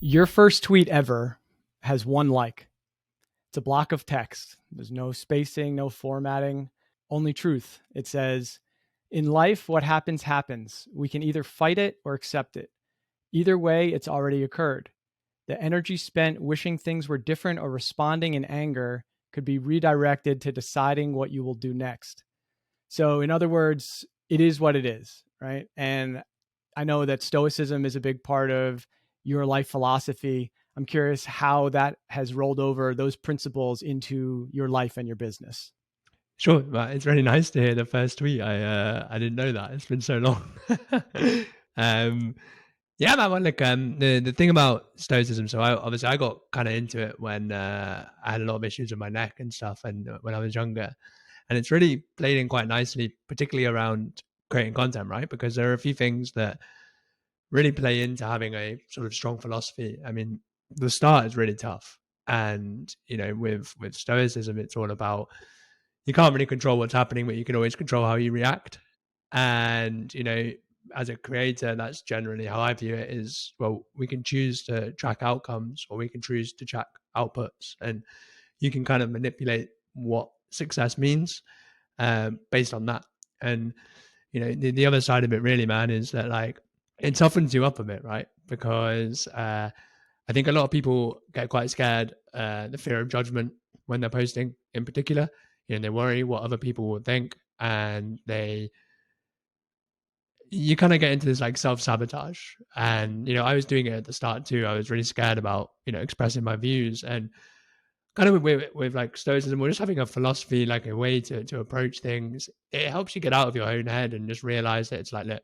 Your first tweet ever has one like. It's a block of text. There's no spacing, no formatting, only truth. It says, in life, what happens, happens. We can either fight it or accept it. Either way, it's already occurred. The energy spent wishing things were different or responding in anger could be redirected to deciding what you will do next. So, in other words, it is what it is, right? And I know that Stoicism is a big part of your life philosophy. I'm curious how that has rolled over those principles into your life and your business. Sure, but it's really nice to hear the first tweet. I didn't know that. It's been so long. um, yeah, man. Well, look, the thing about Stoicism. So I got kind of into it when I had a lot of issues with my neck and stuff, and when I was younger, and it's really played in quite nicely, particularly around creating content, right? Because there are a few things that really play into having a sort of strong philosophy. I mean, the start is really tough, and with Stoicism, it's all about you can't really control what's happening, but you can always control how you react. And as a creator, that's generally how I view it. Is, well, we can choose to track outcomes, or we can choose to track outputs, and you can kind of manipulate what success means based on that. And the other side of it, really, man, is that like it toughens you up a bit, right? Because I think a lot of people get quite scared, the fear of judgment when they're posting in particular. They worry what other people will think, and you kind of get into this like self-sabotage. And I was doing it at the start too. I was really scared about expressing my views, and kind of with like Stoicism, we're just having a philosophy, like a way to approach things. It helps you get out of your own head and just realize that it's like, look,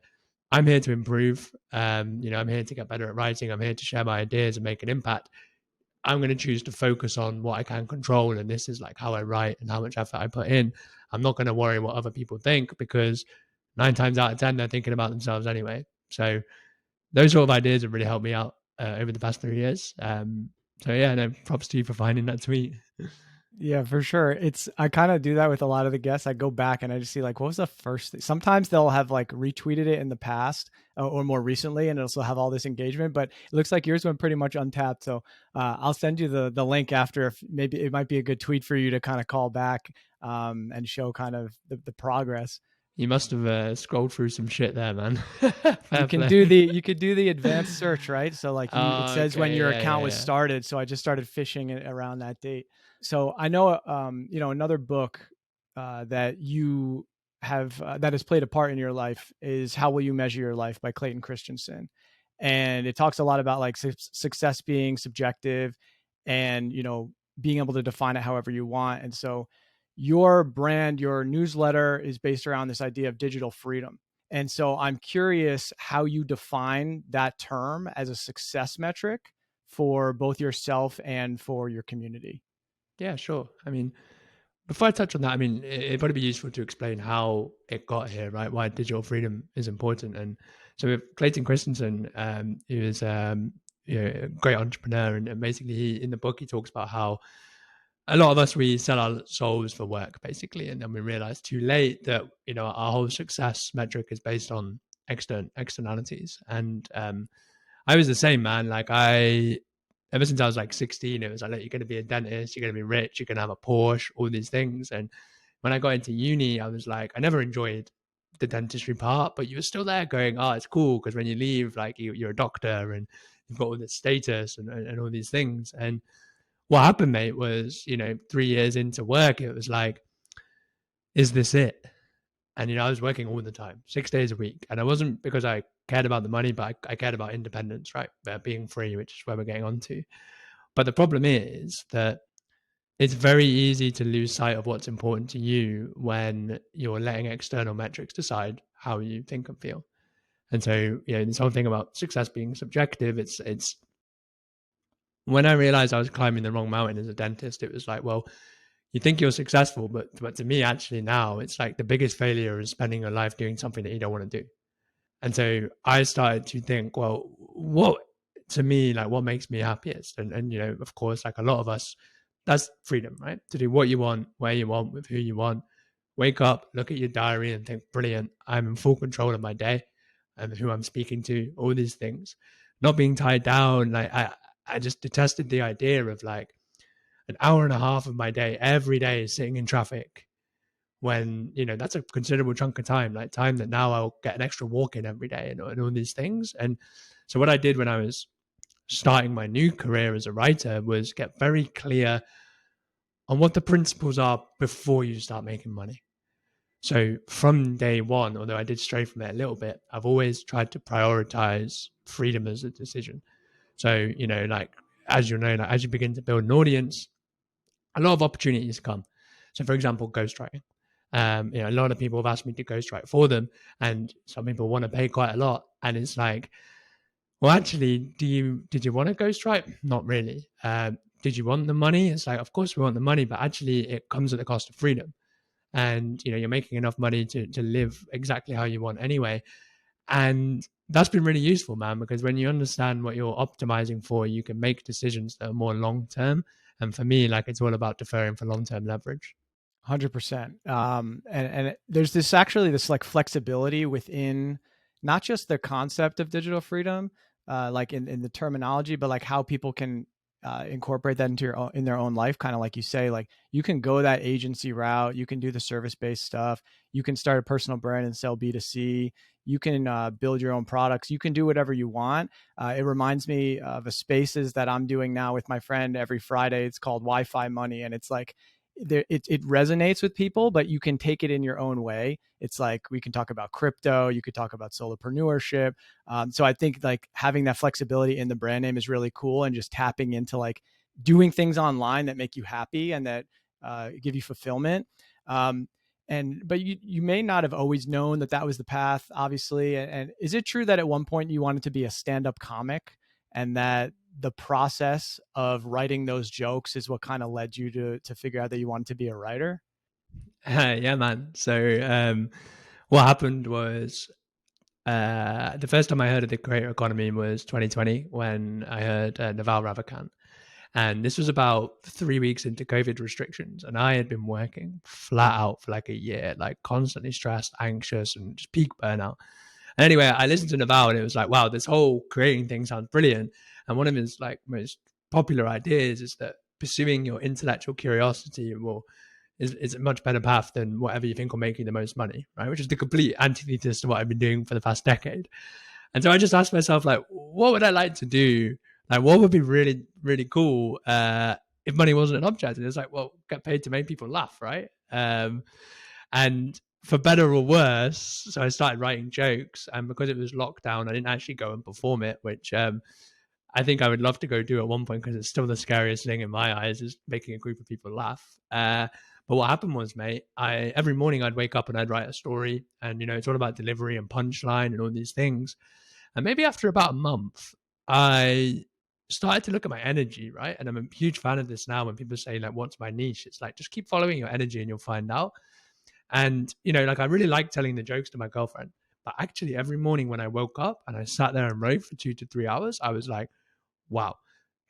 I'm here to improve. I'm here to get better at writing. I'm here to share my ideas and make an impact. I'm going to choose to focus on what I can control. And this is like how I write and how much effort I put in. I'm not going to worry what other people think, because 9 times out of 10, they're thinking about themselves anyway. So those sort of ideas have really helped me out over the past 3 years. So yeah, no, props to you for finding that tweet. Yeah, for sure. I kind of do that with a lot of the guests. I go back and I just see like, what was the first thing? Sometimes they'll have like retweeted it in the past or more recently, and it'll still have all this engagement, but it looks like yours went pretty much untapped. So I'll send you the link after, if maybe it might be a good tweet for you to kind of call back and show kind of the progress. You must have scrolled through some shit there, man. You can you could do the advanced search, right? So like it says when Okay, your yeah, account yeah, was yeah. started. So I just started fishing it around that date. So I know, another book that you have that has played a part in your life is How Will You Measure Your Life by Clayton Christensen. And it talks a lot about like success being subjective and, being able to define it however you want. And so your brand, your newsletter is based around this idea of digital freedom. And so I'm curious how you define that term as a success metric for both yourself and for your community. Yeah, sure. I mean, before I touch on that, I mean, it'd probably be useful to explain how it got here, right? Why digital freedom is important. And so with Clayton Christensen, he was a great entrepreneur, and basically in the book he talks about how a lot of us, we sell our souls for work, basically, and then we realize too late that our whole success metric is based on externalities. And I was the same, man. Like ever since I was like 16, it was like, you're going to be a dentist, you're going to be rich, you're going to have a Porsche, all these things. And when I got into uni, I was like, I never enjoyed the dentistry part, but you were still there going, oh, it's cool, because when you leave, like you're a doctor and you've got all this status and all these things. And what happened, mate, was 3 years into work, it was like, is this it? And I was working all the time, 6 days a week, and I wasn't because I cared about the money, but I cared about independence, right? Being free, which is where we're getting onto. But the problem is that it's very easy to lose sight of what's important to you when you're letting external metrics decide how you think and feel. And so, this whole thing about success being subjective, it's when I realized I was climbing the wrong mountain as a dentist, it was like, well, you think you're successful, but to me, actually now, it's like the biggest failure is spending your life doing something that you don't want to do. And so I started to think, well, what to me, like what makes me happiest? And of course, like a lot of us, that's freedom, right? To do what you want, where you want, with who you want. Wake up, look at your diary and think, brilliant, I'm in full control of my day and who I'm speaking to, all these things. Not being tied down. Like I just detested the idea of like an hour and a half of my day every day sitting in traffic, when, you know, that's a considerable chunk of time, like time that now I'll get an extra walk in every day, and all these things. And so what I did when I was starting my new career as a writer was get very clear on what the principles are before you start making money. So from day one, although I did stray from it a little bit, I've always tried to prioritize freedom as a decision. So, you know, like, as you know, like, as you begin to build an audience, a lot of opportunities come. So, for example, ghostwriting. You know, a lot of people have asked me to ghostwrite for them, and some people want to pay quite a lot. And it's like, well, actually, did you want to ghostwrite? Not really. Did you want the money? It's like, of course we want the money, but actually, it comes at the cost of freedom. And you know, you're making enough money to live exactly how you want anyway. And that's been really useful, man, because when you understand what you're optimizing for, you can make decisions that are more long term. And for me, like, it's all about deferring for long term leverage. 100%. And there's this like flexibility within not just the concept of digital freedom, like in the terminology, but like how people can incorporate that into in their own life. Kind of like you say, like you can go that agency route, you can do the service-based stuff, you can start a personal brand and sell B2C, you can build your own products, you can do whatever you want. It reminds me of a spaces that I'm doing now with my friend every Friday. It's called Wi-Fi Money, and it's like it resonates with people, but you can take it in your own way. It's like we can talk about crypto, you could talk about solopreneurship. So I think like having that flexibility in the brand name is really cool, and just tapping into like doing things online that make you happy and that give you fulfillment. But you may not have always known that that was the path, obviously. And is it true that at one point you wanted to be a stand-up comic, and that the process of writing those jokes is what kind of led you to figure out that you wanted to be a writer? Yeah, man. So what happened was, the first time I heard of the creator economy was 2020, when I heard Naval Ravikant. And this was about 3 weeks into COVID restrictions. And I had been working flat out for like a year, like constantly stressed, anxious, and just peak burnout. And anyway, I listened to Naval, and it was like, wow, this whole creating thing sounds brilliant. And one of his like most popular ideas is that pursuing your intellectual curiosity is a much better path than whatever you think will make you the most money, right? Which is the complete antithesis to what I've been doing for the past decade. And so I just asked myself, like, what would I like to do? Like, what would be really, really cool if money wasn't an object? And it's like, well, get paid to make people laugh, right? And for better or worse, so I started writing jokes, and because it was lockdown, I didn't actually go and perform it, which I think I would love to go do at one point, because it's still the scariest thing in my eyes, is making a group of people laugh. But what happened was, mate, every morning I'd wake up and I'd write a story, and you know, it's all about delivery and punchline and all these things. And maybe after about a month, I started to look at my energy, right? And I'm a huge fan of this now. When people say like, "What's my niche?" It's like, just keep following your energy and you'll find out. And you know, like, I really like telling the jokes to my girlfriend, but actually every morning when I woke up and I sat there and wrote for 2 to 3 hours, I was like, wow,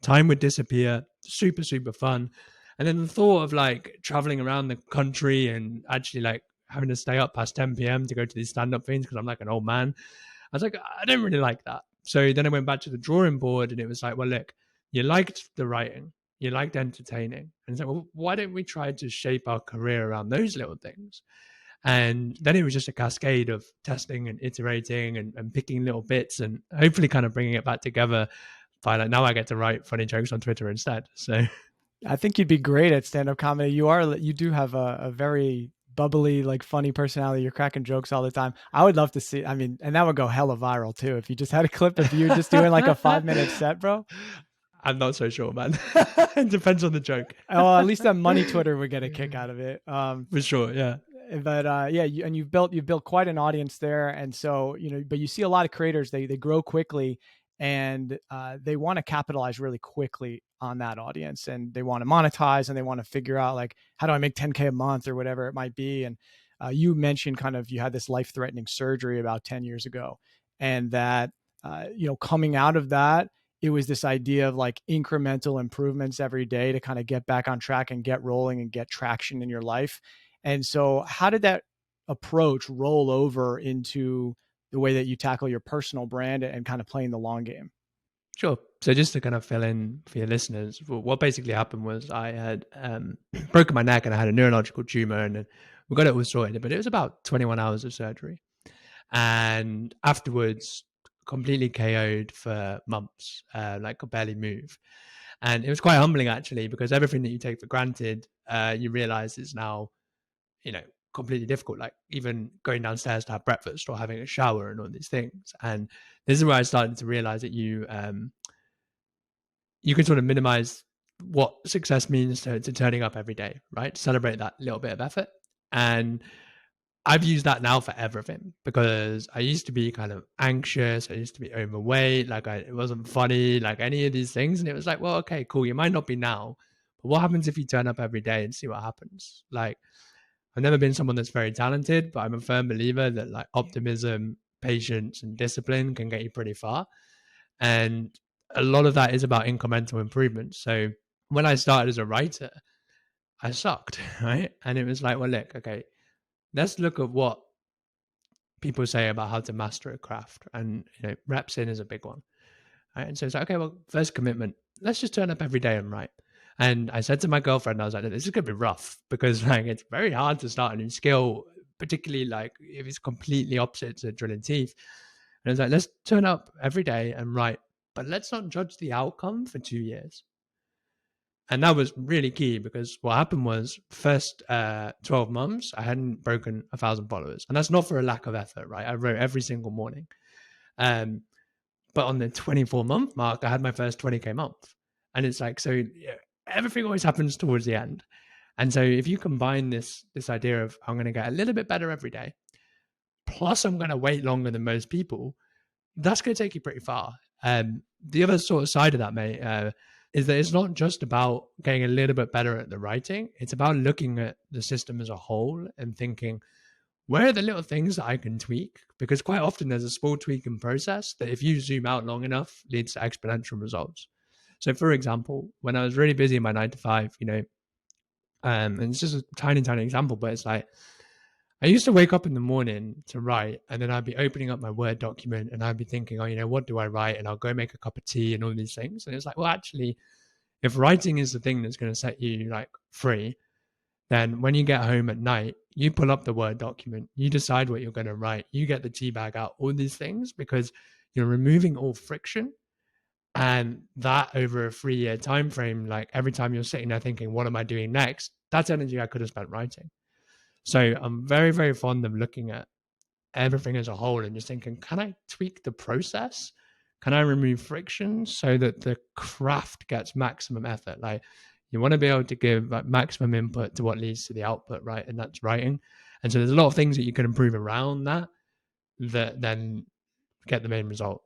time would disappear, super, super fun. And then the thought of like traveling around the country and actually like having to stay up past 10 p.m. to go to these stand-up things because I'm like an old man, I was like, I don't really like that. So then I went back to the drawing board, and it was like, well, look, you liked the writing, you liked entertaining. And it's like, well, why don't we try to shape our career around those little things? And then it was just a cascade of testing and iterating and picking little bits and hopefully kind of bringing it back together. By like, now I get to write funny jokes on Twitter instead. So I think you'd be great at stand-up comedy. You do have a very bubbly, like funny personality. You're cracking jokes all the time. I would love to see, I mean, and that would go hella viral too. If you just had a clip of you just doing like a 5-minute set, bro. I'm not so sure, man. It depends on the joke. Well, at least that money Twitter would get a kick out of it. For sure. Yeah. But yeah, you've built quite an audience there, and so but you see a lot of creators, they grow quickly, and they want to capitalize really quickly on that audience, and they want to monetize, and they want to figure out like, how do I make 10K a month or whatever it might be. And you mentioned kind of you had this life-threatening surgery about 10 years ago, and that coming out of that, it was this idea of like incremental improvements every day to kind of get back on track and get rolling and get traction in your life. And so how did that approach roll over into the way that you tackle your personal brand and kind of playing the long game? Sure. So just to kind of fill in for your listeners, what basically happened was I had broken my neck and I had a neurological tumor, and then we got it all sorted, but it was about 21 hours of surgery. And afterwards, completely KO'd for months, like could barely move. And it was quite humbling actually, because everything that you take for granted, you realize is now, you know, completely difficult. Like even going downstairs to have breakfast or having a shower and all these things. And this is where I started to realize that you can sort of minimize what success means to turning up every day, right? Celebrate that little bit of effort. And I've used that now for everything, because I used to be kind of anxious. I used to be overweight. Like it wasn't funny, like any of these things. And it was like, well, okay, cool. You might not be now, but what happens if you turn up every day and see what happens? Like I've never been someone that's very talented, but I'm a firm believer that like optimism, patience, and discipline can get you pretty far. And a lot of that is about incremental improvements. So when I started as a writer, I sucked, right? And it was like, well, look, okay, let's look at what people say about how to master a craft. And, reps in is a big one. Right? And so it's like, okay, well, first commitment, let's just turn up every day and write. And I said to my girlfriend, I was like, this is going to be rough, because like it's very hard to start a new skill, particularly like if it's completely opposite to drilling teeth. And I was like, let's turn up every day and write, but let's not judge the outcome for 2 years. And that was really key, because what happened was first 12 months, I hadn't broken 1,000 followers. And that's not for a lack of effort, right? I wrote every single morning. But on the 24-month mark, I had my first 20K month. And it's like, so everything always happens towards the end. And so if you combine this idea of I'm going to get a little bit better every day, plus I'm going to wait longer than most people, that's going to take you pretty far. The other sort of side of that, mate, is that it's not just about getting a little bit better at the writing. It's about looking at the system as a whole and thinking, where are the little things that I can tweak? Because quite often there's a small tweaking process that if you zoom out long enough leads to exponential results. So for example, when I was really busy in my 9 to 5, and it's just a tiny, tiny example, but it's like, I used to wake up in the morning to write, and then I'd be opening up my Word document and I'd be thinking, oh, what do I write? And I'll go make a cup of tea and all these things. And it's like, well, actually, if writing is the thing that's going to set you like free, then when you get home at night, you pull up the Word document, you decide what you're going to write, you get the tea bag out, all these things, because you're removing all friction. And that over a 3-year time frame, like every time you're sitting there thinking, what am I doing next? That's energy I could have spent writing. So I'm very, very fond of looking at everything as a whole and just thinking, can I tweak the process? Can I remove friction so that the craft gets maximum effort? Like you want to be able to give like maximum input to what leads to the output, right? And that's writing. And so there's a lot of things that you can improve around that then get the main result.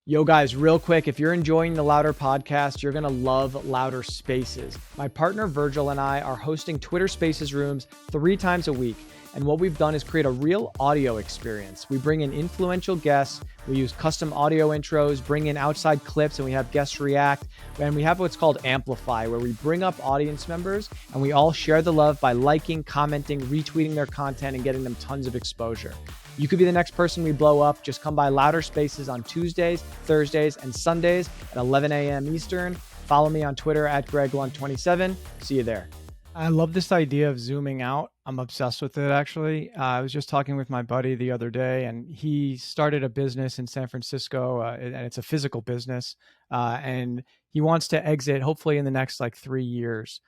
Yo guys, real quick, if you're enjoying the Louder podcast, you're going to love Louder Spaces. My partner Virgil and I are hosting Twitter Spaces rooms 3 times a week. And what we've done is create a real audio experience. We bring in influential guests, we use custom audio intros, bring in outside clips, and we have guests react. And we have what's called Amplify, where we bring up audience members and we all share the love by liking, commenting, retweeting their content, and getting them tons of exposure. You could be the next person we blow up. Just come by Louder Spaces on Tuesdays, Thursdays, and Sundays at 11 a.m. Eastern. Follow me on Twitter at GregLunt27. See you there. I love this idea of zooming out. I'm obsessed with it, actually. I was just talking with my buddy the other day, and he started a business in San Francisco, and it's a physical business. And he wants to exit, hopefully in the next 3 years.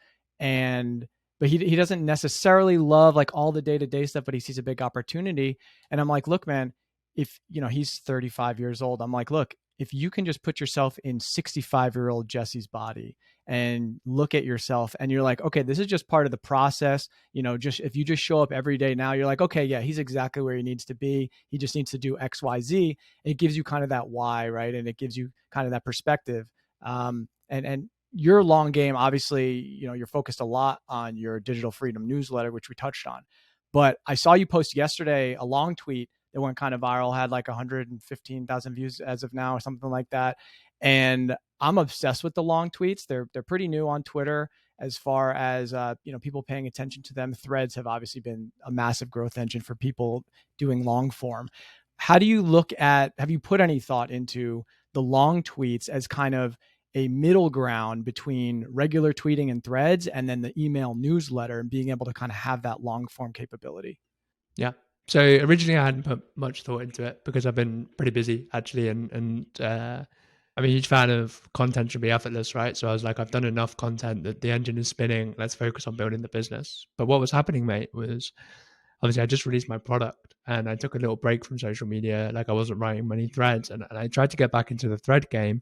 But he doesn't necessarily love all the day-to-day stuff, but he sees a big opportunity. And I'm like, look, man, if he's 35 years old, I'm like, look, if you can just put yourself in 65-year-old Jesse's body and look at yourself and you're like, okay, this is just part of the process. Just if you just show up every day now, you're like, okay, yeah, he's exactly where he needs to be. He just needs to do X, Y, Z. It gives you kind of that why, right? And it gives you kind of that perspective. And your long game, obviously, you're focused a lot on your digital freedom newsletter, which we touched on. But I saw you post yesterday a long tweet that went kind of viral, had 115,000 views as of now or something like that. And I'm obsessed with the long tweets. They're pretty new on Twitter as far as people paying attention to them. Threads have obviously been a massive growth engine for people doing long form. How do you have you put any thought into the long tweets as kind of a middle ground between regular tweeting and threads and then the email newsletter, and being able to kind of have that long form capability. Yeah. So originally I hadn't put much thought into it because I've been pretty busy actually, and I'm a huge fan of content should be effortless, right? So I was like, I've done enough content that the engine is spinning. Let's focus on building the business. But what was happening, mate, was obviously I just released my product and I took a little break from social media. Like I wasn't writing many threads, and I tried to get back into the thread game,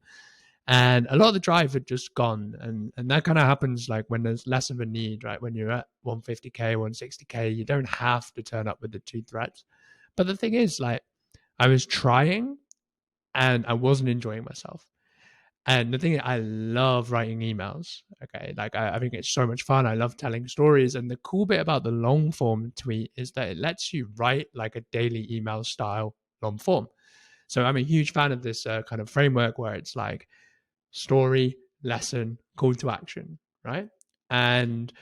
and a lot of the drive had just gone. And that kind of happens like when there's less of a need, right? When you're at 150k, 160k, you don't have to turn up with the 2 threads. But the thing is, like, I was trying and I wasn't enjoying myself. And the thing is, I love writing emails. Okay. Like I think it's so much fun. I love telling stories. And the cool bit about the long form tweet is that it lets you write like a daily email style long form. So I'm a huge fan of this kind of framework where it's like story, lesson, call to action, right? And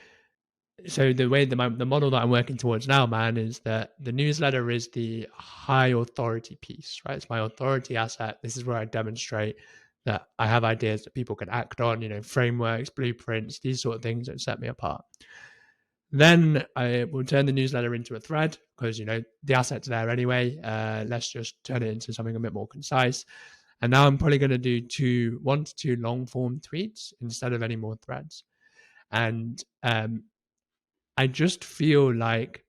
so the way the model that I'm working towards now, man, is that the newsletter is the high authority piece, right? It's my authority asset. This is where I demonstrate that I have ideas that people can act on, frameworks, blueprints, these sort of things that set me apart. Then I will turn the newsletter into a thread because, the asset's there anyway. Let's just turn it into something a bit more concise. And now I'm probably going to do 1 to 2 long form tweets instead of any more threads. And I just feel like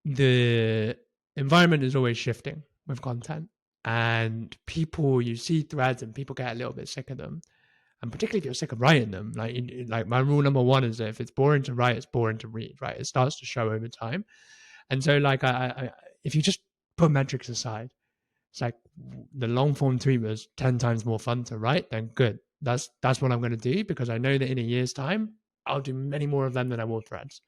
the environment is always shifting with content, and you see threads and people get a little bit sick of them. And particularly if you're sick of writing them, like my rule number 1 is that if it's boring to write, it's boring to read, right? It starts to show over time. And so like I if you just put metrics aside, it's like the long form tweet was 10 times more fun to write, then good. That's what I'm going to do, because I know that in a year's time, I'll do many more of them than I will threads.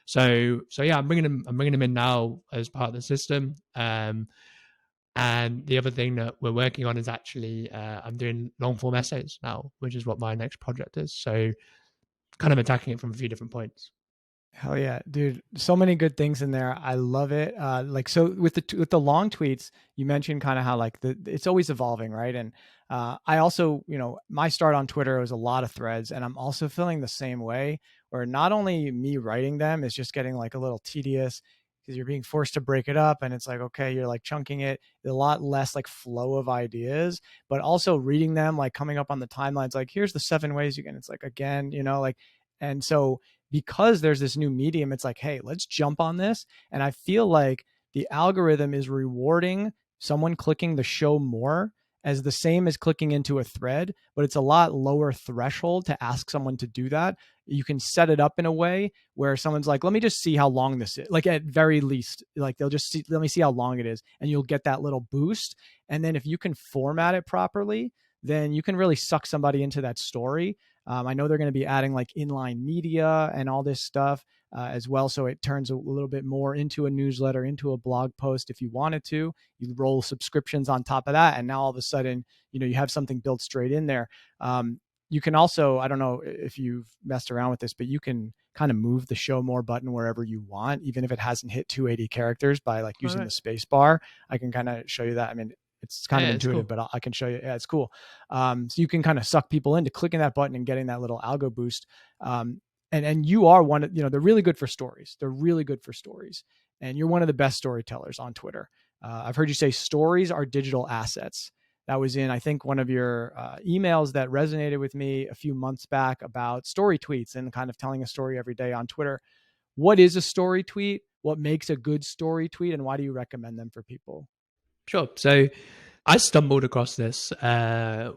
So yeah, I'm bringing them in now as part of the system. And the other thing that we're working on is actually I'm doing long form essays now, which is what my next project is. So kind of attacking it from a few different points. Hell yeah, dude! So many good things in there. I love it. Like, so with the long tweets, you mentioned kind of how like it's always evolving, right? And I also, my start on Twitter was a lot of threads, and I'm also feeling the same way. Where not only me writing them is just getting like a little tedious because you're being forced to break it up, and it's like, okay, you're like chunking it, a lot less like flow of ideas, but also reading them, like coming up on the timelines, like here's the 7 ways you can. It's like, again, like, and so because there's this new medium, it's like, hey, let's jump on this. And I feel like the algorithm is rewarding someone clicking the show more as the same as clicking into a thread, but it's a lot lower threshold to ask someone to do that. You can set it up in a way where someone's like, let me just see how long this is. Like at very least, like they'll just see, let me see how long it is. And you'll get that little boost. And then if you can format it properly, then you can really suck somebody into that story. I know they're going to be adding like inline media and all this stuff as well. So it turns a little bit more into a newsletter, into a blog post. If you wanted to, you roll subscriptions on top of that. And now all of a sudden, you have something built straight in there. You can also, I don't know if you've messed around with this, but you can kind of move the show more button wherever you want, even if it hasn't hit 280 characters by like using the space bar. I can kind of show you that. I mean, it's kind of intuitive, cool. But I can show you. Yeah, it's cool. So you can kind of suck people into clicking that button and getting that little algo boost. And you are one of, they're really good for stories. They're really good for stories. And you're one of the best storytellers on Twitter. I've heard you say stories are digital assets. That was in, I think, one of your emails that resonated with me a few months back about story tweets and kind of telling a story every day on Twitter. What is a story tweet? What makes a good story tweet? And why do you recommend them for people? Sure. So I stumbled across this. I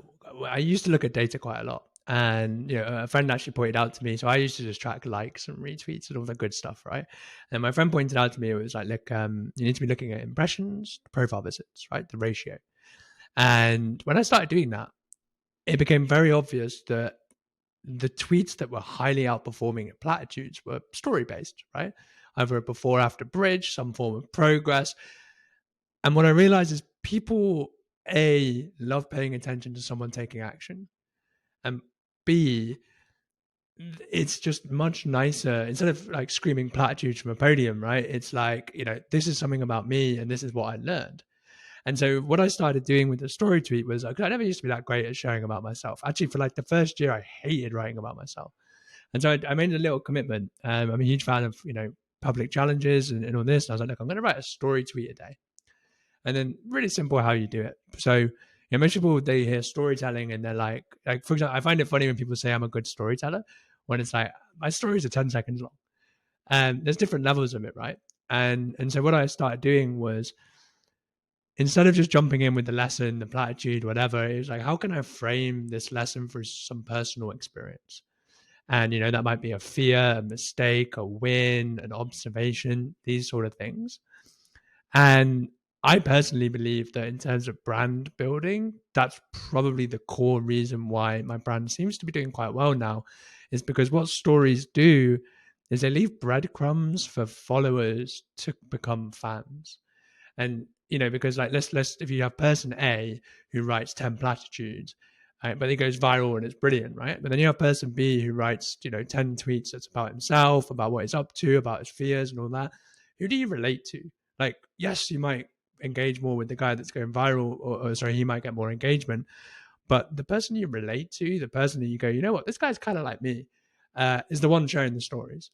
used to look at data quite a lot. And a friend actually pointed out to me. So I used to just track likes and retweets and all the good stuff, right? And my friend pointed out to me, it was like, look, you need to be looking at impressions, profile visits, right? The ratio. And when I started doing that, it became very obvious that the tweets that were highly outperforming at platitudes were story based, right? Either a before after bridge, some form of progress. And what I realized is people, A, love paying attention to someone taking action. And B, it's just much nicer. Instead of like screaming platitudes from a podium, right? It's like, this is something about me and this is what I learned. And so what I started doing with the story tweet was, I never used to be that great at sharing about myself. Actually, for like the first year, I hated writing about myself. And so I made a little commitment. I'm a huge fan of, public challenges and all this. And I was like, look, I'm going to write a story tweet a day. And then really simple how you do it. So, most people, they hear storytelling and they're like, for example, I find it funny when people say I'm a good storyteller, when it's like, my stories are 10 seconds long. And there's different levels of it, right? And so what I started doing was, instead of just jumping in with the lesson, the platitude, whatever, it was like, how can I frame this lesson for some personal experience? And, that might be a fear, a mistake, a win, an observation, these sort of things. And I personally believe that in terms of brand building, that's probably the core reason why my brand seems to be doing quite well now, is because what stories do is they leave breadcrumbs for followers to become fans. And, because like, let's if you have person A who writes 10 platitudes, right, but it goes viral and it's brilliant, right? But then you have person B who writes, 10 tweets that's about himself, about what he's up to, about his fears and all that. Who do you relate to? Like, yes, you might engage more with the guy that's going viral, or sorry, he might get more engagement. But the person you relate to, the person that you go, you know what, this guy's kind of like me, is the one sharing the stories.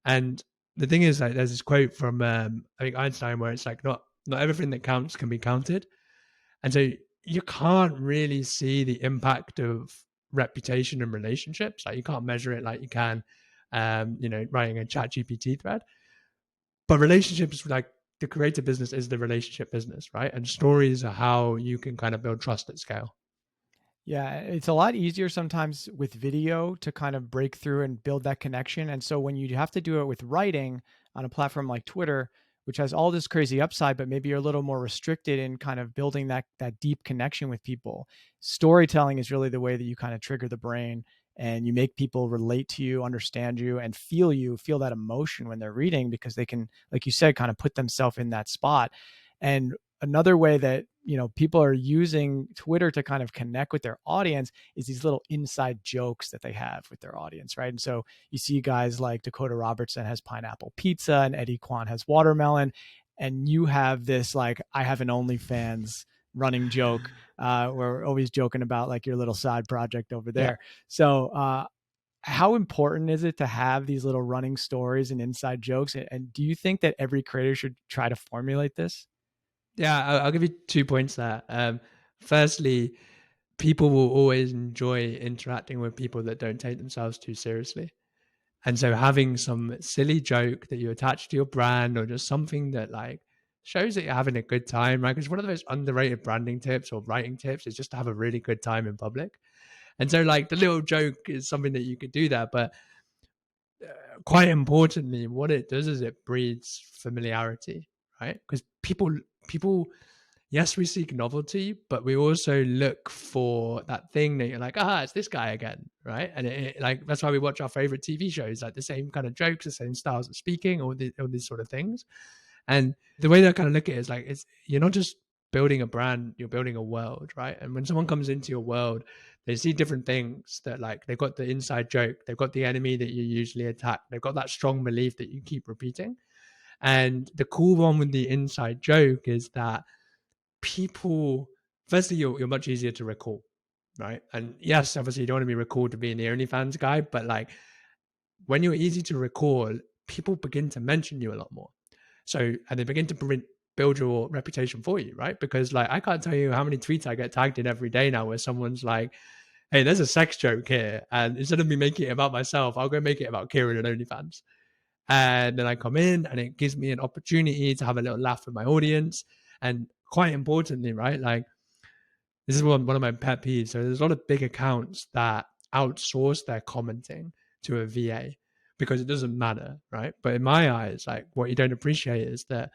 And the thing is, like, there's this quote from I think Einstein, where it's like, not everything that counts can be counted. And so you can't really see the impact of reputation and relationships. Like, you can't measure it like you can, writing a chat GPT thread. But relationships, like, the creative business is the relationship business, right? And stories are how you can kind of build trust at scale. Yeah, it's a lot easier sometimes with video to kind of break through and build that connection. And so when you have to do it with writing on a platform like Twitter, which has all this crazy upside, but maybe you're a little more restricted in kind of building that deep connection with people. Storytelling is really the way that you kind of trigger the brain and you make people relate to you, understand you, and feel that emotion when they're reading, because they can, like you said, kind of put themselves in that spot. And another way that people are using Twitter to kind of connect with their audience is these little inside jokes that they have with their audience, right? And so you see guys like Dakota Robertson has pineapple pizza and Eddie Kwan has watermelon, and you have this, like, I have an OnlyFans running joke. We're always joking about like your little side project over there. Yeah. So how important is it to have these little running stories and inside jokes? And do you think that every creator should try to formulate this? Yeah, I'll give you 2 points there. Firstly, people will always enjoy interacting with people that don't take themselves too seriously. And so having some silly joke that you attach to your brand, or just something that like shows that you're having a good time, right? Because one of the most underrated branding tips or writing tips is just to have a really good time in public. And so like the little joke is something that you could do there, but quite importantly, what it does is it breeds familiarity, right? Because people, yes, we seek novelty, but we also look for that thing that you're like, it's this guy again, right? And it, like, that's why we watch our favorite TV shows, like the same kind of jokes, the same styles of speaking, all these sort of things. And the way that I kind of look at it is like, you're not just building a brand, you're building a world, right? And when someone comes into your world, they see different things that, like, they've got the inside joke, they've got the enemy that you usually attack, they've got that strong belief that you keep repeating. And the cool one with the inside joke is that people, firstly, you're much easier to recall, right? And yes, obviously you don't want to be recalled to being the OnlyFans guy, but like, when you're easy to recall, people begin to mention you a lot more. So, and they begin to build your reputation for you, right? Because like, I can't tell you how many tweets I get tagged in every day now where someone's like, hey, there's a sex joke here. And instead of me making it about myself, I'll go make it about Kieran and OnlyFans. And then I come in and it gives me an opportunity to have a little laugh with my audience. And quite importantly, right, like, this is one of my pet peeves. So there's a lot of big accounts that outsource their commenting to a VA because it doesn't matter, right? But in my eyes, like, what you don't appreciate is that,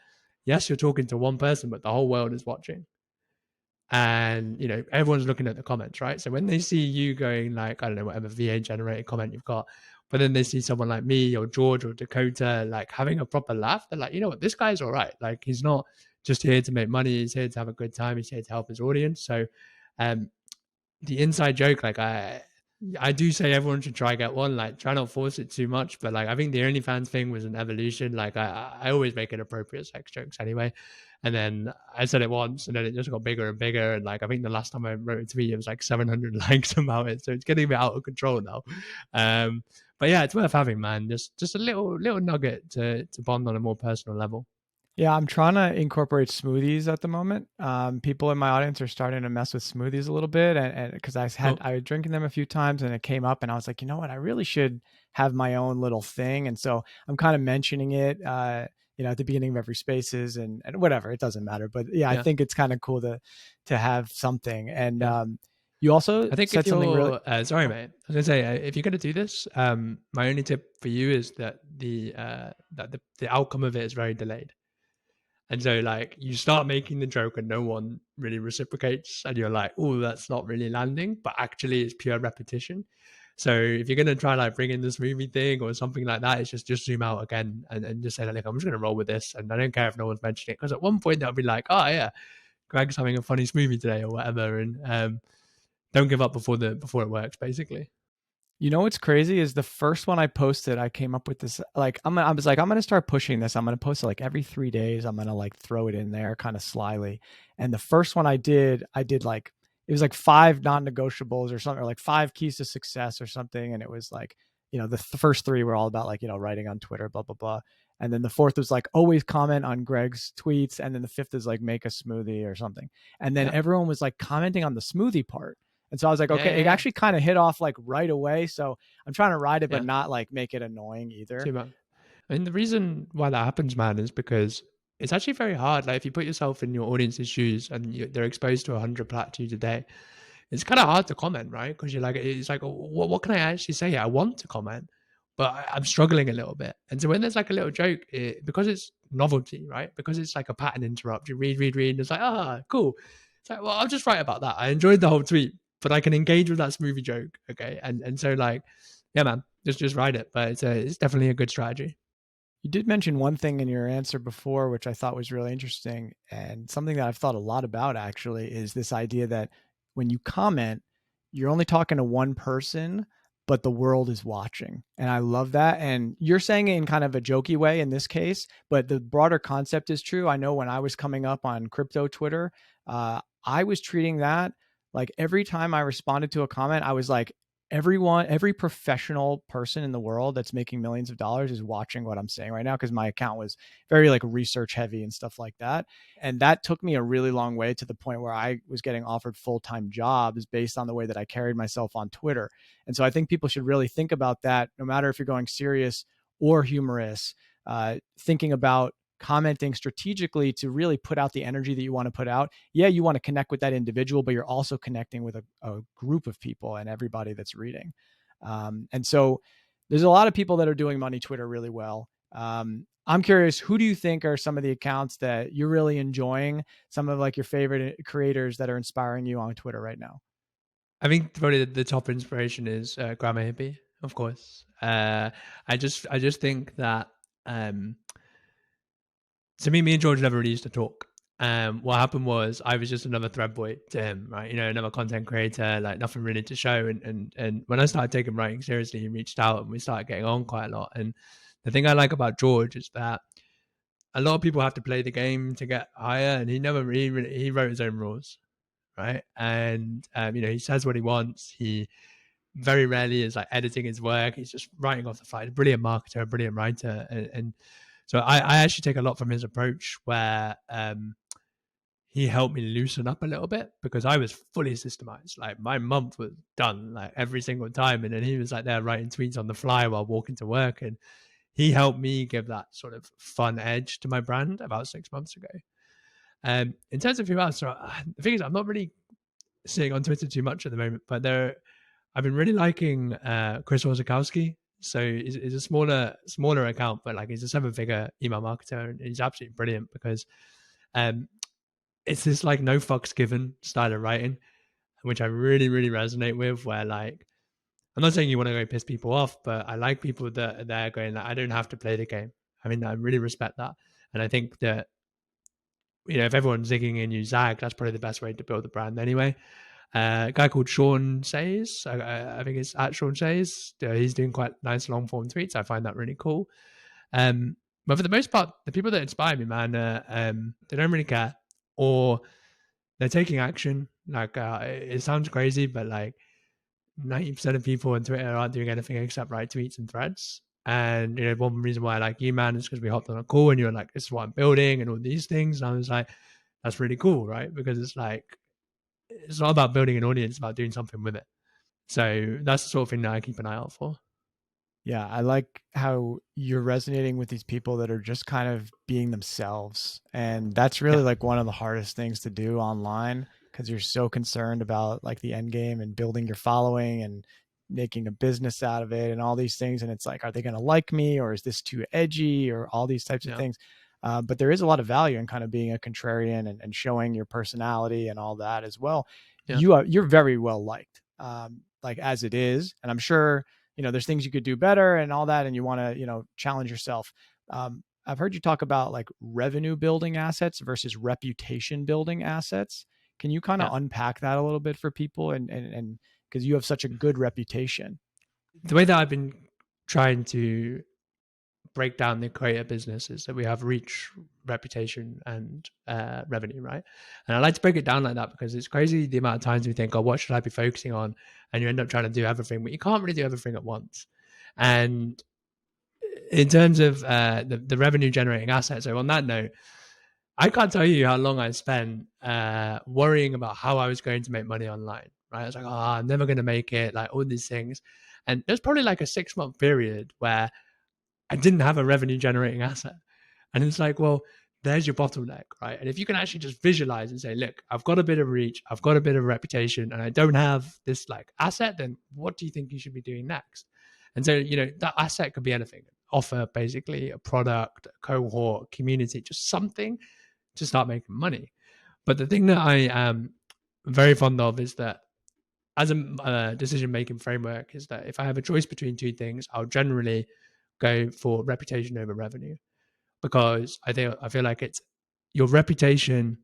yes, you're talking to one person, but the whole world is watching. And, everyone's looking at the comments, right? So when they see you going like, I don't know, whatever VA generated comment you've got, but then they see someone like me or George or Dakota, like, having a proper laugh, they're like, you know what, this guy's all right. Like, he's not just here to make money. He's here to have a good time. He's here to help his audience. So the inside joke, like, I do say everyone should try get one, like, try not force it too much. But like, I think the OnlyFans thing was an evolution. Like, I always make it appropriate sex jokes anyway. And then I said it once, and then it just got bigger and bigger. And like, I think the last time I wrote a tweet, it was like 700 likes about it. So it's getting a bit out of control now. But yeah, it's worth having, man. Just a little nugget to bond on a more personal level. Yeah, I'm trying to incorporate smoothies at the moment. People in my audience are starting to mess with smoothies a little bit, and because Cool. I was drinking them a few times, and it came up, and I was like, you know what, I really should have my own little thing, and so I'm kind of mentioning it, at the beginning of every spaces, and whatever, it doesn't matter, but yeah, I Yeah. think it's kind of cool to have something, and Yeah. you also I think if said something really. you're sorry, Oh, mate, I was gonna say if you're gonna do this, my only tip for you is that the outcome of it is very delayed. And so, like, you start making the joke and no one really reciprocates, and you're like, "Oh, that's not really landing," but actually, it's pure repetition. So, if you're gonna try like bring in this movie thing or something like that, it's just zoom out again and just say, like, I'm just gonna roll with this, and I don't care if no one's mentioning it, because at one point they'll be like, "Oh yeah, Greg's having a funny smoothie today" or whatever, and don't give up before it works, basically. You know what's crazy is the first one I posted, I came up with this, like, I was like, I'm gonna start pushing this. I'm gonna post it like every 3 days. I'm gonna like throw it in there kind of slyly. And the first one I did like, it was like 5 non-negotiables or something, or like 5 keys to success or something. And it was like, the first three were all about like, writing on Twitter, blah, blah, blah. And then the fourth was like always comment on Greg's tweets. And then the fifth is like make a smoothie or something. And then Yeah, everyone was like commenting on the smoothie part. And so I was like, yeah, okay, yeah, it yeah. actually kind of hit off like right away. So I'm trying to ride it, but Yeah. not like make it annoying either. Too much. And the reason why that happens, man, is because it's actually very hard. Like, if you put yourself in your audience's shoes and they're exposed to 100 platitudes a day, it's kind of hard to comment, right? Because you're like, it's like, what can I actually say? I want to comment, but I'm struggling a little bit. And so when there's like a little joke, because it's novelty, right? Because it's like a pattern interrupt, you read, and it's like, cool. It's like, well, I'll just write about that. I enjoyed the whole tweet, but I can engage with that smoothie joke, okay? And so like, yeah, man, just write it. But it's definitely a good strategy. You did mention one thing in your answer before, which I thought was really interesting, and something that I've thought a lot about actually is this idea that when you comment, you're only talking to one person, but the world is watching. And I love that. And you're saying it in kind of a jokey way in this case, but the broader concept is true. I know when I was coming up on crypto Twitter, I was treating that like every time I responded to a comment, I was like, every professional person in the world that's making millions of dollars is watching what I'm saying right now, because my account was very like research heavy and stuff like that. And that took me a really long way to the point where I was getting offered full-time jobs based on the way that I carried myself on Twitter. And so I think people should really think about that, no matter if you're going serious or humorous, thinking about commenting strategically to really put out the energy that you want to put out. Yeah, you want to connect with that individual, but you're also connecting with a group of people and everybody that's reading. And so there's a lot of people that are doing money Twitter really well. I'm curious, who do you think are some of the accounts that you're really enjoying? Some of like your favorite creators that are inspiring you on Twitter right now? I think probably the top inspiration is Grammar Hippie, of course. I just think that um, to me and George never really used to talk. What happened was I was just another thread boy to him, right? Another content creator, like nothing really to show. And when I started taking writing seriously, he reached out and we started getting on quite a lot. And the thing I like about George is that a lot of people have to play the game to get higher, and he never really he wrote his own rules, right? And he says what he wants. He very rarely is like editing his work. He's just writing off the fly. He's a brilliant marketer, a brilliant writer, and so I actually take a lot from his approach, where he helped me loosen up a little bit, because I was fully systematized. Like, my month was done like every single time, and then he was like there writing tweets on the fly while walking to work, and he helped me give that sort of fun edge to my brand about 6 months ago. In terms of who else, so the thing is, I'm not really sitting on Twitter too much at the moment, but I've been really liking Chris Wozakowski. So he's a smaller account, but like, he's a 7-figure email marketer, and he's absolutely brilliant, because um, it's this like no fucks given style of writing, which I really, really resonate with. Where, like, I'm not saying you want to go piss people off, but I like people that are there going like, I don't have to play the game. I mean, I really respect that, and I think that if everyone's zigging and you zag, that's probably the best way to build the brand anyway. A guy called Sean Says, I think it's at Sean Says. He's doing quite nice long form tweets. I find that really cool. Um, But for the most part, the people that inspire me, man, they don't really care, or they're taking action. Like it sounds crazy, but like 90% of people on Twitter aren't doing anything except write tweets and threads. And one reason why I like you, man, is because we hopped on a call and you're like, "This is what I'm building," and all these things. And I was like, "That's really cool, right?" Because it's like it's not about building an audience; it's about doing something with it. So that's the sort of thing that I keep an eye out for. Yeah, I like how you're resonating with these people that are just kind of being themselves. And that's really Yeah, like one of the hardest things to do online because you're so concerned about like the end game and building your following and making a business out of it and all these things. And it's like, are they going to like me or is this too edgy or all these types of yeah, things? But there is a lot of value in kind of being a contrarian and showing your personality and all that as well. yeah. You're very well liked, like as it is. And I'm sure there's things you could do better and all that, and you want to, challenge yourself. I've heard you talk about like revenue building assets versus reputation building assets. Can you kind of Yeah. unpack that a little bit for people? And because you have such a good reputation. The way that I've been trying to break down the creator business is that we have reach, reputation, and revenue, right? And I like to break it down like that because it's crazy the amount of times we think, "Oh, what should I be focusing on?" And you end up trying to do everything, but you can't really do everything at once. And in terms of the revenue generating assets, so on that note, I can't tell you how long I spent worrying about how I was going to make money online. Right? I was like, "Oh, I'm never going to make it." Like all these things, and there's probably like a 6 month period where I didn't have a revenue generating asset. And it's like, well, there's your bottleneck, right? And if you can actually just visualize and say, look, I've got a bit of reach, I've got a bit of reputation, and I don't have this like asset, then what do you think you should be doing next? And so, that asset could be anything. Offer basically a product, a cohort, community, just something to start making money. But the thing that I am very fond of is that as a decision making framework is that if I have a choice between two things, I'll generally go for reputation over revenue because I feel like it's your reputation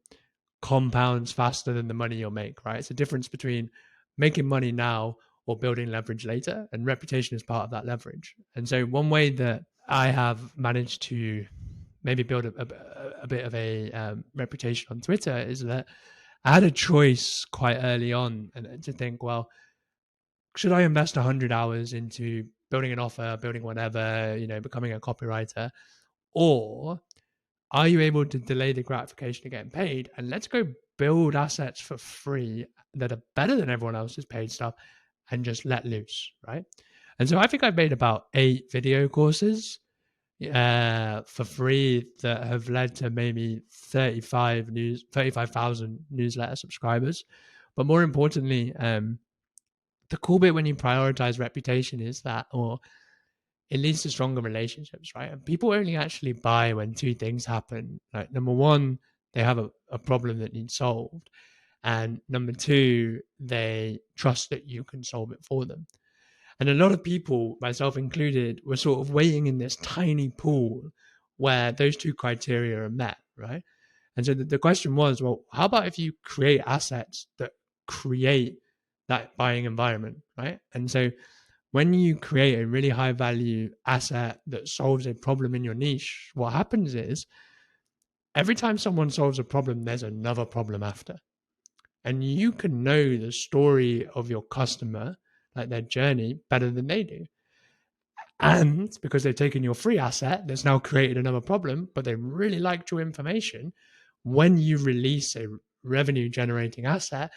compounds faster than the money you'll make, right? It's a difference between making money now or building leverage later, and reputation is part of that leverage. And so one way that I have managed to maybe build a bit of a reputation on Twitter is that I had a choice quite early on and to think, well, should I invest 100 hours into building an offer, building whatever, becoming a copywriter, or are you able to delay the gratification of getting paid and let's go build assets for free that are better than everyone else's paid stuff and just let loose, right? And so I think I've made about 8 video courses for free that have led to maybe 35,000 newsletter subscribers. But more importantly, the cool bit when you prioritize reputation is that, or it leads to stronger relationships, right? And people only actually buy when two things happen. Like number one, they have a problem that needs solved. And number two, they trust that you can solve it for them. And a lot of people, myself included, were sort of waiting in this tiny pool where those two criteria are met, right? And so the question was, well, how about if you create assets that create that buying environment, right? And so when you create a really high value asset that solves a problem in your niche, what happens is every time someone solves a problem, there's another problem after. And you can know the story of your customer, like their journey, better than they do. And because they've taken your free asset that's now created another problem, but they really liked your information, when you release a revenue generating asset,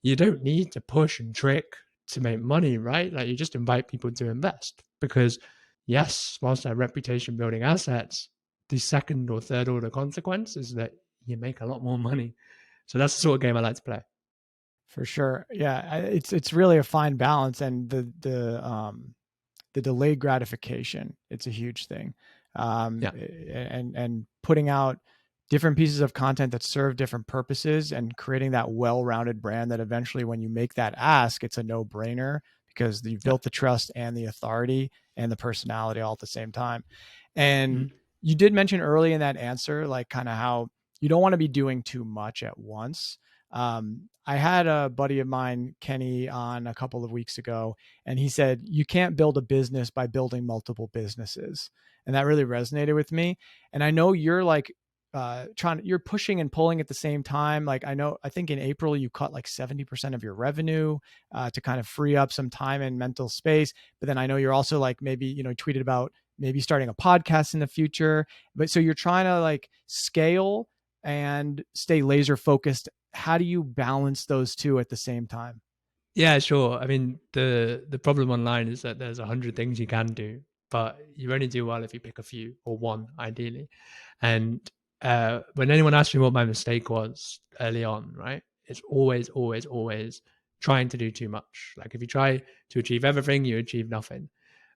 you don't need to push and trick to make money, right? Like you just invite people to invest because, yes, whilst they're reputation building assets, the second or third order consequence is that you make a lot more money. So that's the sort of game I like to play. For sure. Yeah, it's really a fine balance, and the delayed gratification, it's a huge thing. Yeah. And putting out different pieces of content that serve different purposes and creating that well-rounded brand that eventually when you make that ask, it's a no-brainer because you've Yeah. built the trust and the authority and the personality all at the same time. And Mm-hmm. you did mention early in that answer, like kind of how you don't want to be doing too much at once. I had a buddy of mine, Kenny, on a couple of weeks ago, and he said, you can't build a business by building multiple businesses. And that really resonated with me. And I know you're like, you're pushing and pulling at the same time. Like I think in April you cut like 70% of your revenue to kind of free up some time and mental space. But then I know you're also like, maybe, tweeted about maybe starting a podcast in the future. But so you're trying to like scale and stay laser focused. How do you balance those two at the same time? Yeah, sure. I mean, the problem online is that there's 100 things you can do, but you only do well if you pick a few or one, ideally. And when anyone asks me what my mistake was early on, right, it's always, always, always trying to do too much. Like if you try to achieve everything, you achieve nothing.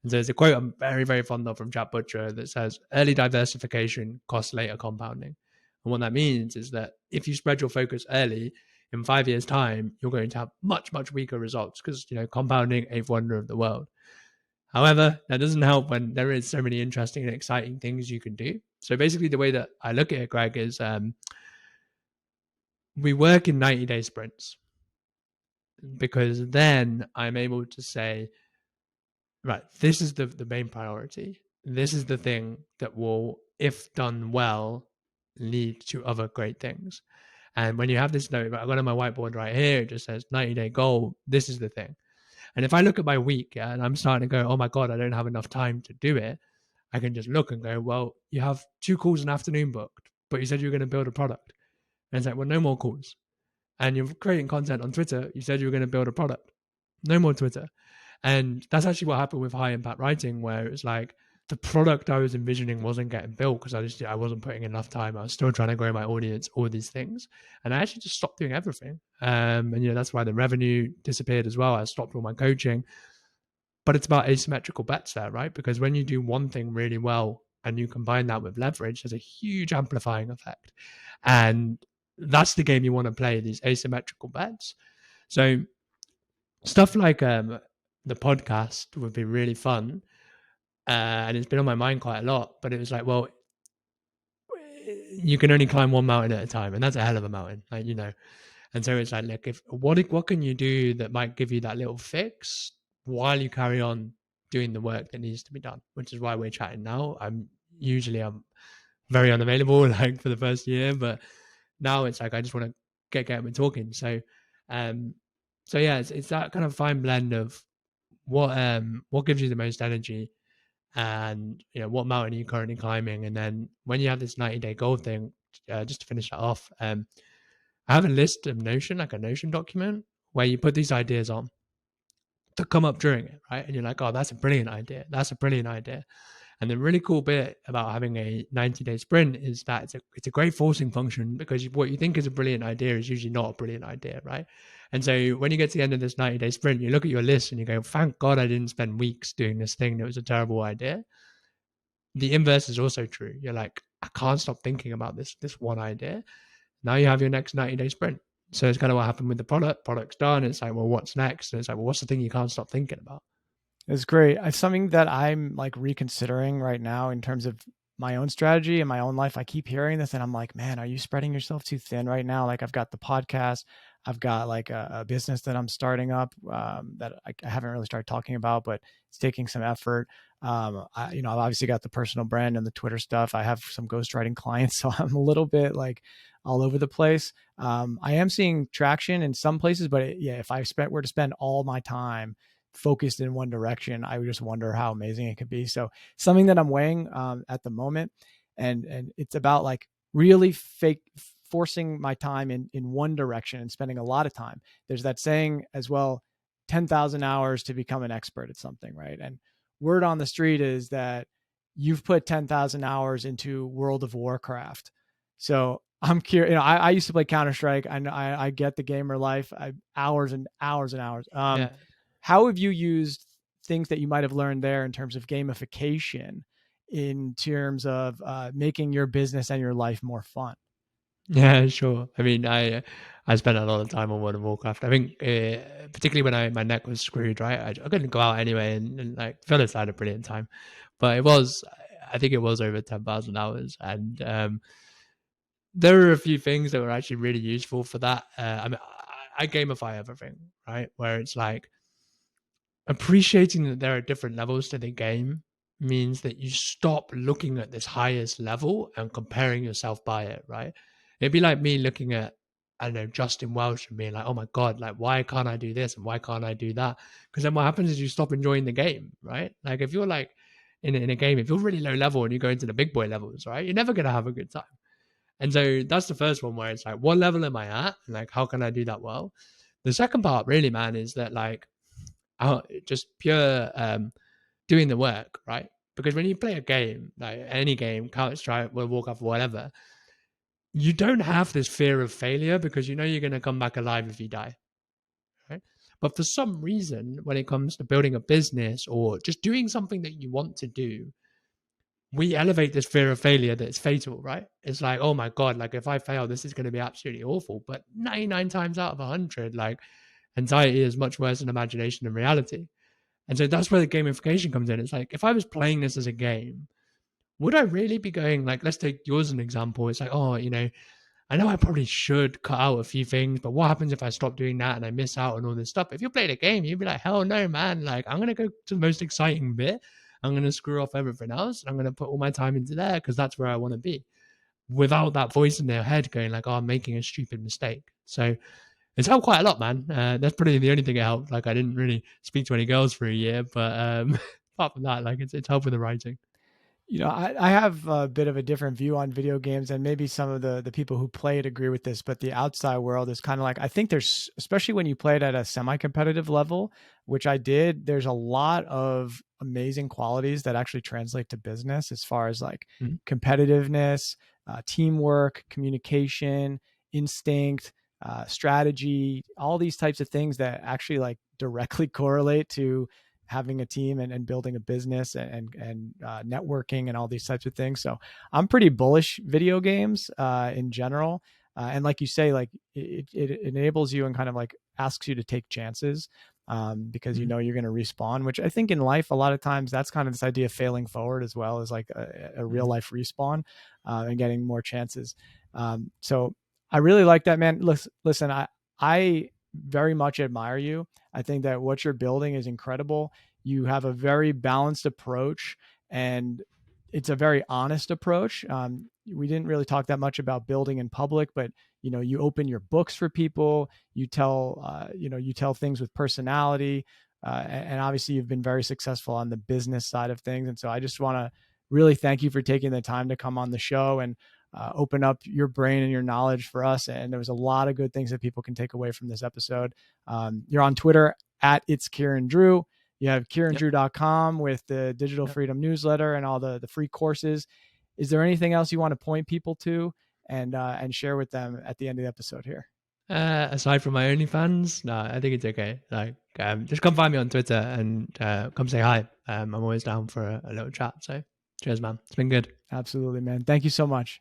And so there's a quote I'm very, very fond of from Jack Butcher that says, "Early diversification costs later compounding." And what that means is that if you spread your focus early, in 5 years' time, you're going to have much, much weaker results because, compounding eighth wonder of the world. However, that doesn't help when there is so many interesting and exciting things you can do. So basically, the way that I look at it, Greg, is we work in 90-day sprints because then I'm able to say, right, this is the main priority. This is the thing that will, if done well, lead to other great things. And when you have this note, I've got on my whiteboard right here, it just says 90-day goal. This is the thing. And if I look at my week, and I'm starting to go, oh my God, I don't have enough time to do it, I can just look and go, well, you have 2 calls an afternoon booked, but you said you were going to build a product. And it's like, well, no more calls. And you're creating content on Twitter. You said you were going to build a product. No more Twitter. And that's actually what happened with high impact writing, where it was like the product I was envisioning wasn't getting built because I wasn't putting enough time. I was still trying to grow my audience, all these things. And I actually just stopped doing everything. And that's why the revenue disappeared as well. I stopped all my coaching. But it's about asymmetrical bets there, right? Because when you do one thing really well and you combine that with leverage, there's a huge amplifying effect. And that's the game you want to play, these asymmetrical bets. So stuff like the podcast would be really fun. And it's been on my mind quite a lot, but it was like, well, you can only climb one mountain at a time, and that's a hell of a mountain, And so it's like, look, what can you do that might give you that little fix while you carry on doing the work that needs to be done, which is why we're chatting now. I'm very unavailable, like for the first year, but now it's like I just want to get and talking. So, yeah, it's that kind of fine blend of what gives you the most energy, and what mountain are you currently climbing, and then when you have this 90-day goal thing, just to finish that off, I have a list of Notion, like a Notion document, where you put these ideas on that come up during it, right? And you're like, oh, that's a brilliant idea. That's a brilliant idea. And the really cool bit about having a 90-day sprint is that it's a great forcing function, because what you think is a brilliant idea is usually not a brilliant idea, right? And so when you get to the end of this 90-day sprint, you look at your list and you go, thank God I didn't spend weeks doing this thing that was a terrible idea. The inverse is also true. You're like, I can't stop thinking about this one idea. Now you have your next 90-day sprint. So it's kind of what happened with the product's done. It's like, well, what's next? And it's like, well, what's the thing you can't stop thinking about? It's great. It's something that I'm like reconsidering right now in terms of my own strategy in my own life. I keep hearing this and I'm like, man, are you spreading yourself too thin right now? Like I've got the podcast, I've got like a business that I'm starting up that I haven't really started talking about, but it's taking some effort. I've obviously got the personal brand and the Twitter stuff. I have some ghostwriting clients, so I'm a little bit like all over the place. I am seeing traction in some places, but if I were to spend all my time focused in one direction, I would just wonder how amazing it could be. So something that I'm weighing at the moment, and it's about like really forcing my time in one direction and spending a lot of time. There's that saying as well, 10,000 hours to become an expert at something, right? And word on the street is that you've put 10,000 hours into World of Warcraft. So I'm curious. I used to play Counter-Strike. I get the gamer life. Hours and hours and hours. Yeah. How have you used things that you might have learned there in terms of gamification, in terms of making your business and your life more fun? Yeah, sure. I mean, I spent a lot of time on World of Warcraft. I think, particularly when my neck was screwed, right? I couldn't go out anyway, and like Phyllis had a brilliant time, but I think it was over 10,000 hours, and there were a few things that were actually really useful for that. I mean, I gamify everything, right? Where it's like appreciating that there are different levels to the game means that you stop looking at this highest level and comparing yourself by it, right? It'd be like me looking at, I don't know, Justin Welsh and being like, oh my God, like, why can't I do this? And why can't I do that? Because then what happens is you stop enjoying the game, right? Like if you're like in a game, if you're really low level and you go into the big boy levels, right, you're never going to have a good time. And so that's the first one where it's like, what level am I at? And like, how can I do that well? The second part really, man, is that like, just pure doing the work, right? Because when you play a game, like any game, Counter-Strike, World of Warcraft, whatever, you don't have this fear of failure because you know you're going to come back alive if you die, right? But for some reason, when it comes to building a business or just doing something that you want to do, we elevate this fear of failure that it's fatal, right? It's like, oh my God, like if I fail, this is going to be absolutely awful. But 99 times out of 100, like anxiety is much worse than imagination than reality. And so that's where the gamification comes in. It's like, if I was playing this as a game, would I really be going, like, let's take yours as an example. It's like, oh, I know I probably should cut out a few things, but what happens if I stop doing that and I miss out on all this stuff? If you're playing a game, you'd be like, hell no, man. Like, I'm going to go to the most exciting bit. I'm going to screw off everything else. I'm going to put all my time into there because that's where I want to be, without that voice in their head going like, oh, I'm making a stupid mistake. So it's helped quite a lot, man. That's probably the only thing it helped. Like, I didn't really speak to any girls for a year, but apart from that, like, it's helped with the writing. I have a bit of a different view on video games, and maybe some of the people who play it agree with this, but the outside world is kind of like, I think there's, especially when you play it at a semi-competitive level, which I did, there's a lot of amazing qualities that actually translate to business as far as like competitiveness, teamwork, communication, instinct, strategy, all these types of things that actually like directly correlate to having a team and building a business and networking and all these types of things. So I'm pretty bullish video games in general. And like you say, like it enables you and kind of like asks you to take chances because you know you're going to respawn, which I think in life, a lot of times that's kind of this idea of failing forward as well as like a real life respawn and getting more chances. So I really like that, man. Listen, I very much admire you. I think that what you're building is incredible. You have a very balanced approach and it's a very honest approach. We didn't really talk that much about building in public, but you open your books for people. You tell, you tell things with personality, and obviously you've been very successful on the business side of things. And so I just want to really thank you for taking the time to come on the show and open up your brain and your knowledge for us. And there was a lot of good things that people can take away from this episode. You're on Twitter at It's Kieran Drew. You have KieranDrew.com with the Digital Freedom newsletter and all the free courses. Is there anything else you want to point people to and share with them at the end of the episode here? Aside from my OnlyFans, no, I think it's okay. Like, just come find me on Twitter and come say hi. I'm always down for a little chat. So cheers, man. It's been good. Absolutely, man. Thank you so much.